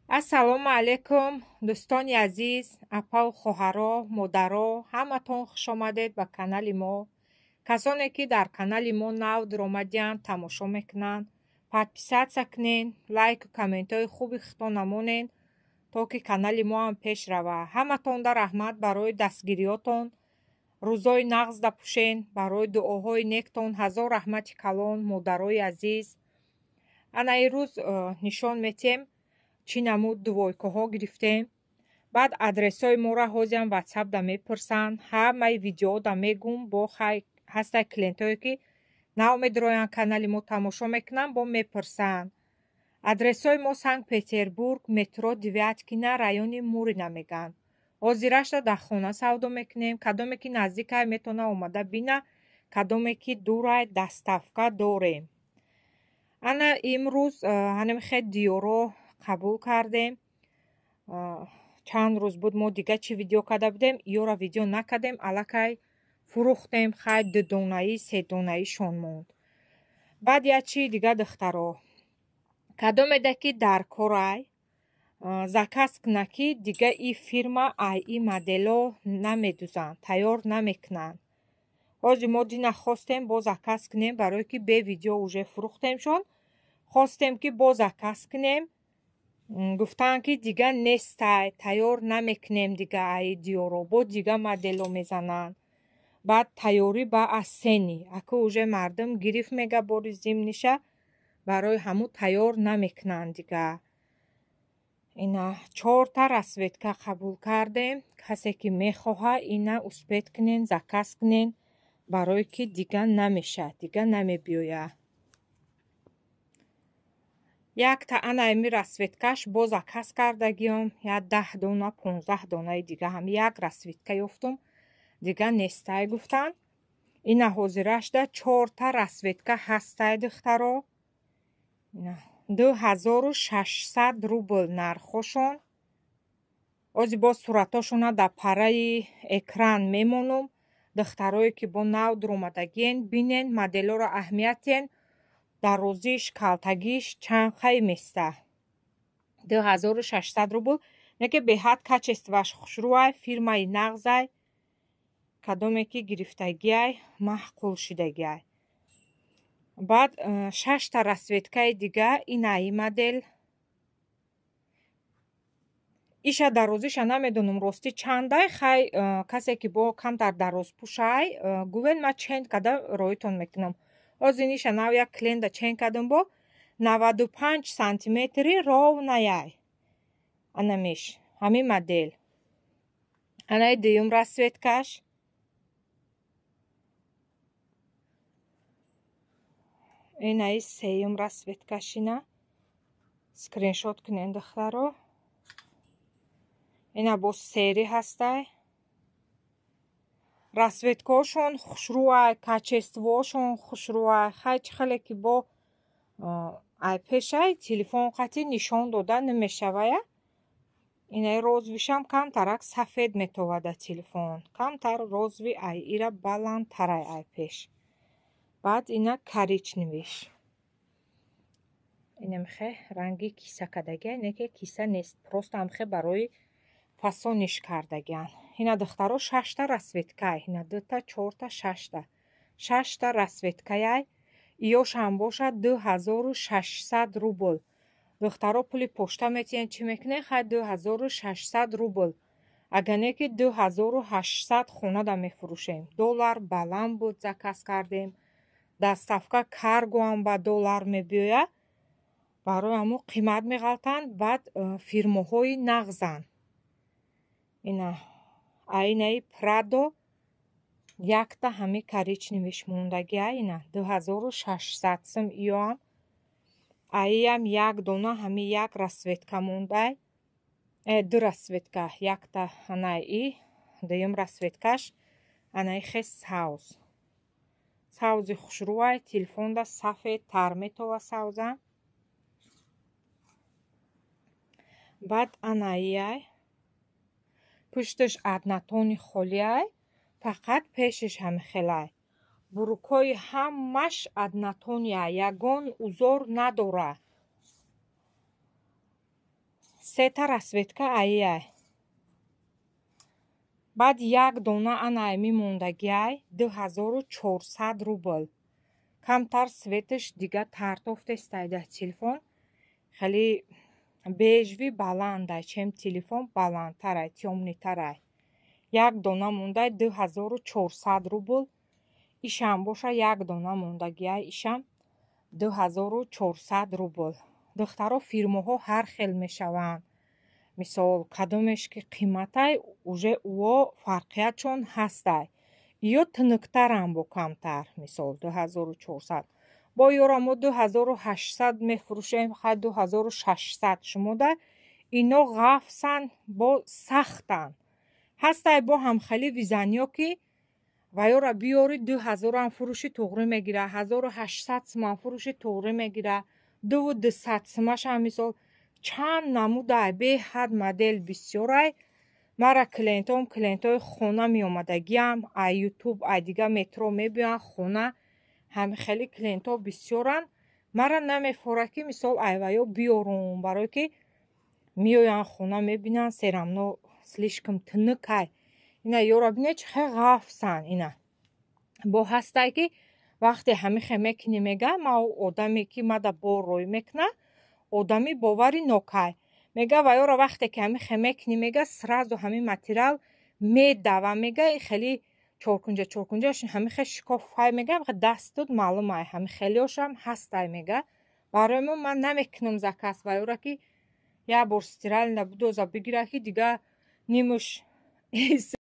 ассалому алайкум дӯстони азиз, апа ва хоҳаро, модаро, ҳаматон хушомадед ба канали мо. Касоне ки дар канали мо нав омадиянд, тамошо мекунанд, подписатсия кунен, лайку комментҳои хуби хитон намонен, то ки канали мо ҳам пеш рава. Ҳаматонда раҳмат барои дастгириётон, рӯзои нағз дапӯшен, барои дуоҳои нектон ҳазор раҳмати калон. Модарои азиз, ана ирӯз нишон метем чӣ намуд дувойкаҳо гирифтем. Баъд адресҳои моро ҳозиам ватсап да мепурсанд, ҳамаи видео да мегум. Бо ҳастай клиентҳое ки наомедроянд канали мо тамошо мекунанд, бо мепурсанд. Адресҳои мо Санкт-Петербург, метро Девяткина, райони Мурина мегӯянд. ҳозирашда дар хона савдо мекунем. Кадоме ки наздикай метавона омада бина, кадоме ки дурай доставка дорем. ана имрӯз ҳанамихе диёро қабул кардем. Чанд рӯз буд мо дига чӣ видео карда будем, ёра видео накардем, аллакай фурӯхтем, хай дудонаи седонаи шон монд. баъд я чӣ дига духтаро кадомеда ки дар корай заказ куна ки дига и фирма ай и модело намедузанд, тайёр намекунанд. ҳозир мо дина хостем бо заказ кунем, барое ки бе видео уже фурӯхтемшон. хостем ки бо заказ кунем, гуфтанд ки дига нестай, тайёр намекунем дига ай диёро, бо дига модело мезананд. баъд тайёрӣ ба асени аку уже мардум гирифт мега бори зимниша, барои ҳамун тайёр намекунанд дига. ина 4 расветка қабул кардем. касе ки мехоҳад ина успед кунен, заказ кунен, барое ки дига намеша, дига намебиёяд. якта анайми расветкаш бо заказ кардагиём, я 10 дона 15 донаи дига ҳам як расветка ёфтум, дига нестай гуфтанд. ина ҳозирашда 4 расветка ҳастай духтаро. 2600 рубл нархошон. ҳозир бо суратошона дар параи экран мемонум. духтарое ки бо нав дуромадагиен бинен, моделоро аҳамиятен, дарозиш, калтагиш чанд хай места. 2600 рубл неке беҳад качестваш хушрӯай, фирмаи нағзай, кадоме ки гирифтагиай маҳқул шудагиай. баъд 6 расветкаи дига инаи модел. иша дарозиша намедонам рости чандай, хай касе ки бо камтар дарозпӯшай гувен ма чен када роитон мекунам. ҳозир иша нав як клиента чен кардам бо 95 сантиметри ровнаяй. анамиш ҳамин модел. анаи дуюм расветкаш. инаи сеюм расветкашина. скриншот кунен духтаро. ина бо сери ҳастай. расветкаошон хушрӯай, качествоошон хушрӯай. хай чӣ хеле ки бо айпешай телефон қатӣ нишон дода намешавая. инаи розвишам камтарак сафед метовада телефон. камтар розви айира баландтарай айпеш. баъд ина коричневиш. ина мехе ранги киса кардагиан, неке киса нест, просто амхе барои фасониш кардагиан. ина духтаро 6 расветкай. ина 2 4 6 расветкаяй. иёшам бошад 2600 рубл. духтаро пули почта метиен чӣ мекунен, хай 2600 рубл. агар не ки 2800 хона да мефурӯшем. доллар баланд буд, заказ кардем. доставка каргоам ба доллар мебиёяд. барои ҳамун қимат меғалтанд. баъд фирмаҳои нағзанд. ина айнаи прадо якта ҳами коричневиш мондагиа. ина 2600 сум иёам. аиам як дона ҳами як расветка мондай. 2 расветка. якта анаи дуюм расветкаш анаи хе савз. савзи хушрӯай, телефонда сафед тар метова савзам. баъд анаияй пушташ аднатони холияй, фақат пешаш ҳамихелай. бурукҳои ҳамаш аднатония, ягон узор надора. сета расветка аиай. баъд як дона анай мемондагиай 2400 рубл. камтар светаш дига тартофтестайда телефон хеле бежви баландай, чем телефон баландтарай, тёмнитарай. як дона мондай 2400 рубл. ишам боша як дона мондагиай, ишам 2400 рубл. духтаро фирмоҳо ҳар хел мешаванд. мисол кадомеш ки қиматай уже уо фарқиятшон ҳастай. ё тинуктарам бо камтар, мисол 2400. бо ёрамо 2800 мефурӯшем, ха 2600 шумода ино ғафсан бо сахтан. ҳастай бо ҳамхали визанё ки ва ёра биёри 2000 фурӯши туғри мегира, 1800 суман фурӯши туғри мегира, 2200 сумашам мисол чанд намудай беҳад модел бисёрай. мара клиентои хона меомадагиам, ай ютуб ай дига метро мебиён хона, ҳамихели клиентҳо бисёран. мара намефора ки мисол айваё биёрум, барое ки меоян хона мебинан серамно слишком тинукай. ина ёра бине чи хел ғафсан. ина бо ҳастай ки вақте ҳамихе мекини мега ма одаме ки мада бор рой мекна одами бовари нокай мега ва ёра вақте ки ҳамихе мекини мега сразу ҳами материал медава мега хели чоркунҷаш ҳамихе шикофай мега даст дуд маълумай ҳамихелиошам ҳастай мега. барои ман намекунам заказ ва ёра ки як бор стиралинда будоза бигира ки дига нимуш